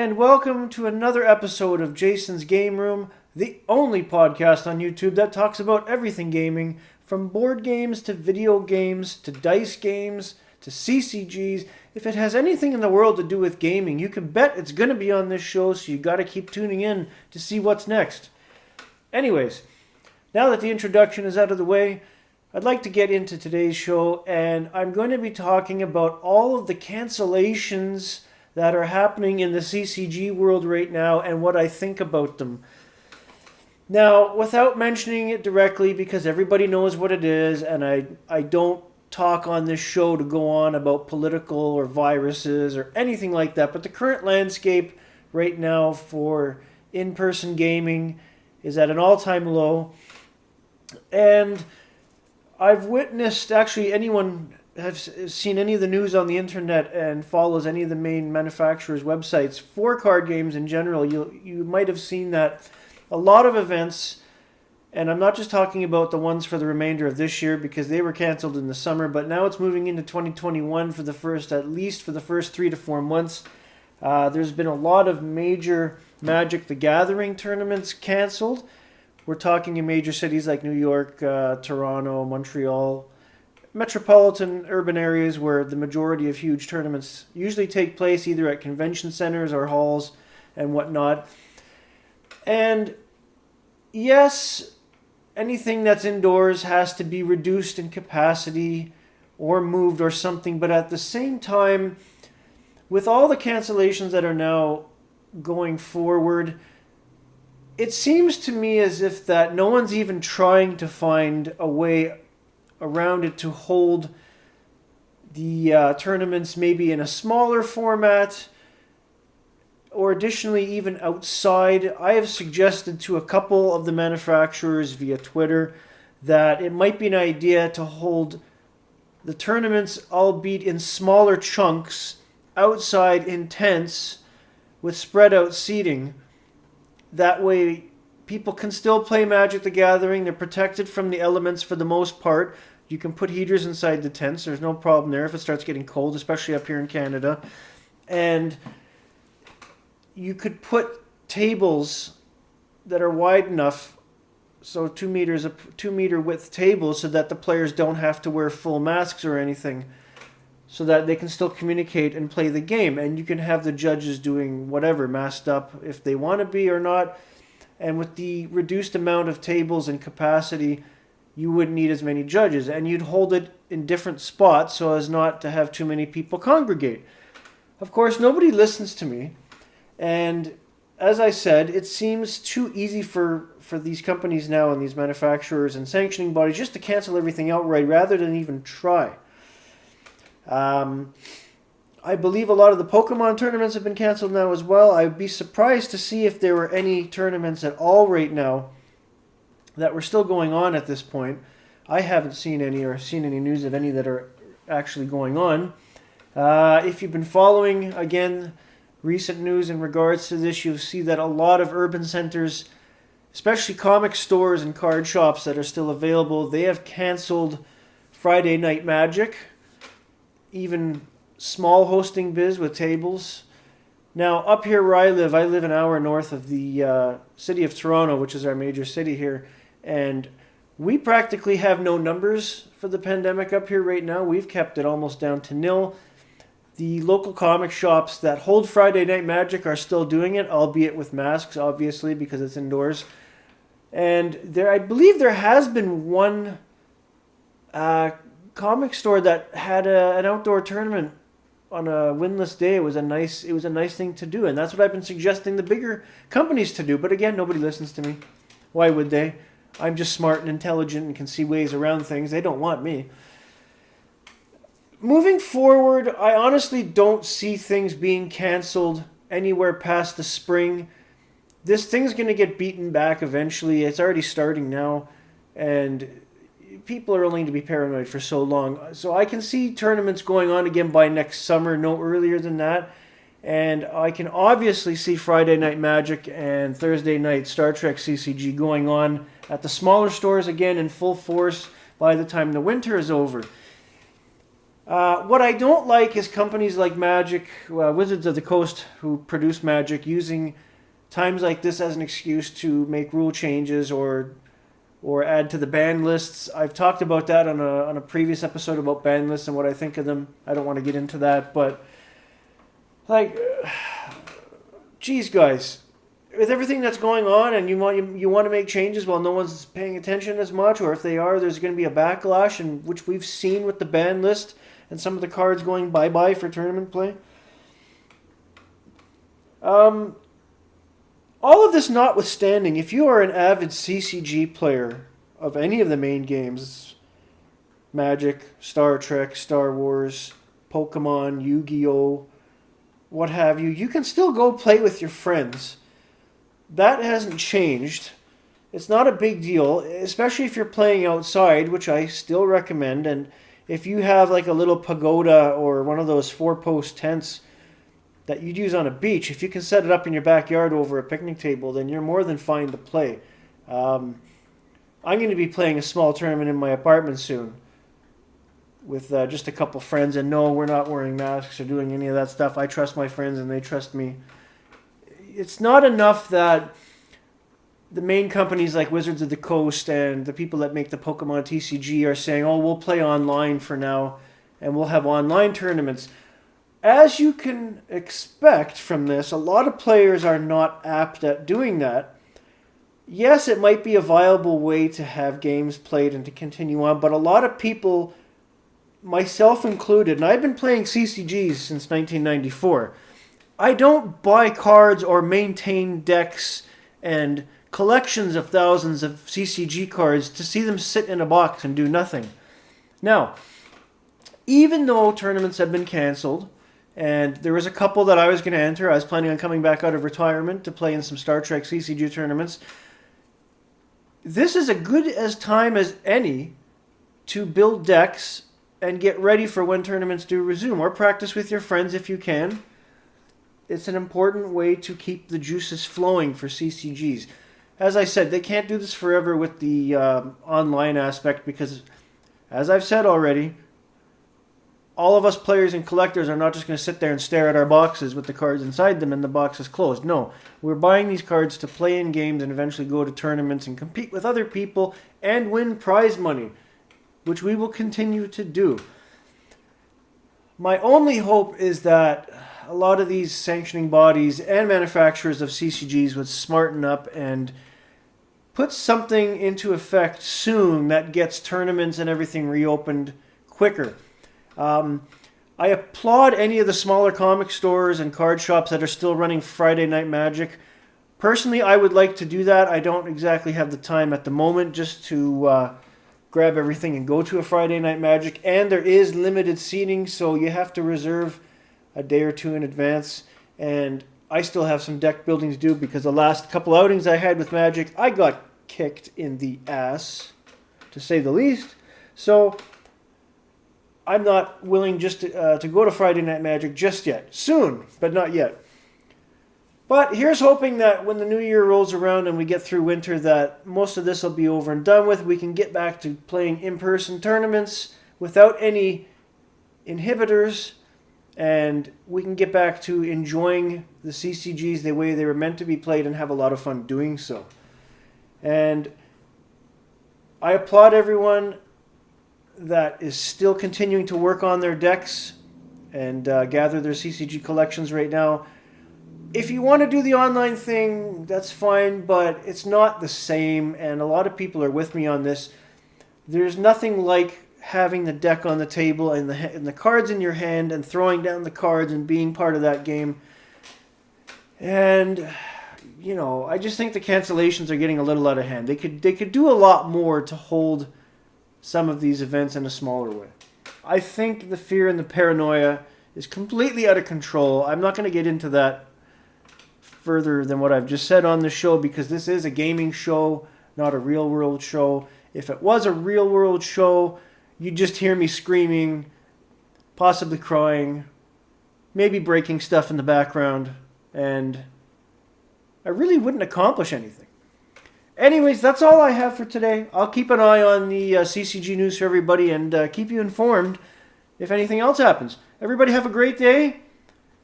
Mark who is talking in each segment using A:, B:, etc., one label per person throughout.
A: and welcome to another episode of Jason's Game Room, the only podcast on YouTube that talks about everything gaming, from board games to video games to dice games to CCGs. If it has anything in the world to do with gaming, you can bet it's going to be on this show, so you got to keep tuning in to see what's next. Anyways, now that the introduction is out of the way, I'd like to get into today's show, and I'm going to be talking about all of the cancellations that are happening in the CCG world right now and what I think about them. Now, without mentioning it directly, because everybody knows what it is, and I don't talk on this show to go on about political or viruses or anything like that, but the current landscape right now for in-person gaming is at an all-time low. And I've witnessed, actually, anyone has seen any of the news on the internet and follows any of the main manufacturers' websites for card games in general, you might have seen that a lot of events, and I'm not just talking about the ones for the remainder of this year because they were canceled in the summer, but now it's moving into 2021 at least for the first 3 to 4 months. There's been a lot of major Magic the Gathering tournaments canceled. We're talking in major cities like New York, Toronto, Montreal, metropolitan urban areas where the majority of huge tournaments usually take place either at convention centers or halls and whatnot. And yes, anything that's indoors has to be reduced in capacity or moved or something, but at the same time, with all the cancellations that are now going forward, it seems to me as if that no one's even trying to find a way around it to hold the tournaments maybe in a smaller format, or additionally even outside. I have suggested to a couple of the manufacturers via Twitter that it might be an idea to hold the tournaments, albeit in smaller chunks, outside in tents with spread out seating. That way people can still play Magic the Gathering. They're protected from the elements for the most part. You can put heaters inside the tents. There's no problem there if it starts getting cold, especially up here in Canada. And you could put tables that are wide enough, so 2 meter width tables, so that the players don't have to wear full masks or anything, so that they can still communicate and play the game. And you can have the judges doing whatever, masked up if they want to be or not. And with the reduced amount of tables and capacity, you wouldn't need as many judges. And you'd hold it in different spots so as not to have too many people congregate. Of course, nobody listens to me. And as I said, it seems too easy for these companies now and these manufacturers and sanctioning bodies just to cancel everything outright rather than even try. I believe a lot of the Pokemon tournaments have been canceled now as well. I'd be surprised to see if there were any tournaments at all right now that were still going on at this point. I haven't seen any or seen any news of any that are actually going on. If you've been following, again, recent news in regards to this, you'll see that a lot of urban centers, especially comic stores and card shops that are still available, they have canceled Friday Night Magic. Even small hosting biz with tables. Now, up here where I live an hour north of the city of Toronto, which is our major city here, and we practically have no numbers for the pandemic up here right now. We've kept it almost down to nil. The local comic shops that hold Friday Night Magic are still doing it, albeit with masks, obviously, because it's indoors. And I believe there has been one comic store that had an outdoor tournament on a windless day. It was a nice thing to do, and that's what I've been suggesting the bigger companies to do. But again, nobody listens to me. Why would they? I'm just smart and intelligent and can see ways around things. They don't want me. Moving forward, I honestly don't see things being canceled anywhere past the spring. This thing's going to get beaten back eventually. It's already starting now, and people are only to be paranoid for so long. So I can see tournaments going on again by next summer, no earlier than that. And I can obviously see Friday Night Magic and Thursday Night Star Trek CCG going on at the smaller stores again in full force by the time the winter is over. What I don't like is companies like Magic, Wizards of the Coast, who produce Magic, using times like this as an excuse to make rule changes or add to the ban lists. I've talked about that on a previous episode about ban lists and what I think of them. I don't want to get into that, but like, geez, guys, with everything that's going on, and you want to make changes while no one's paying attention as much, or if they are, there's going to be a backlash, and which we've seen with the ban list and some of the cards going bye-bye for tournament play. All of this notwithstanding, if you are an avid CCG player of any of the main games, Magic, Star Trek, Star Wars, Pokemon, Yu-Gi-Oh, what have you, you can still go play with your friends. That hasn't changed. It's not a big deal, especially if you're playing outside, which I still recommend. And if you have like a little pagoda or one of those 4-post tents that you'd use on a beach, if you can set it up in your backyard over a picnic table, then you're more than fine to play. I'm going to be playing a small tournament in my apartment soon with just a couple friends, and no, we're not wearing masks or doing any of that stuff. I trust my friends and they trust me. It's not enough that the main companies like Wizards of the Coast and the people that make the Pokemon TCG are saying, oh, we'll play online for now and we'll have online tournaments. As you can expect from this, a lot of players are not apt at doing that. Yes, it might be a viable way to have games played and to continue on, but a lot of people, myself included, and I've been playing CCGs since 1994, I don't buy cards or maintain decks and collections of thousands of CCG cards to see them sit in a box and do nothing. Now, even though tournaments have been canceled, and there was a couple that I was going to enter. I was planning on coming back out of retirement to play in some Star Trek CCG tournaments. This is as good a time as any to build decks and get ready for when tournaments do resume, or practice with your friends if you can. It's an important way to keep the juices flowing for CCGs. As I said, they can't do this forever with the online aspect because, as I've said already, all of us players and collectors are not just going to sit there and stare at our boxes with the cards inside them and the box is closed. No, we're buying these cards to play in games and eventually go to tournaments and compete with other people and win prize money, which we will continue to do. My only hope is that a lot of these sanctioning bodies and manufacturers of CCGs would smarten up and put something into effect soon that gets tournaments and everything reopened quicker. I applaud any of the smaller comic stores and card shops that are still running Friday Night Magic. Personally, I would like to do that. I don't exactly have the time at the moment just to grab everything and go to a Friday Night Magic. And there is limited seating, so you have to reserve a day or two in advance. And I still have some deck building to do because the last couple outings I had with Magic, I got kicked in the ass, to say the least. So I'm not willing just to go to Friday Night Magic just yet. Soon, but not yet. But here's hoping that when the new year rolls around and we get through winter, that most of this will be over and done with. We can get back to playing in-person tournaments without any inhibitors, and we can get back to enjoying the CCGs the way they were meant to be played and have a lot of fun doing so. And I applaud everyone that is still continuing to work on their decks and gather their CCG collections right now. If you want to do the online thing, that's fine, but it's not the same, and a lot of people are with me on this. There's nothing like having the deck on the table and the cards in your hand and throwing down the cards and being part of that game. And, you know, I just think the cancellations are getting a little out of hand. They could do a lot more to hold some of these events in a smaller way. I think the fear and the paranoia is completely out of control. I'm not going to get into that further than what I've just said on the show because this is a gaming show, not a real world show. If it was a real world show, you'd just hear me screaming, possibly crying, maybe breaking stuff in the background, and I really wouldn't accomplish anything. Anyways, that's all I have for today. I'll keep an eye on the CCG news for everybody and keep you informed if anything else happens. Everybody have a great day.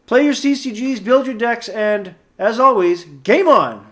A: Play your CCGs, build your decks, and as always, game on!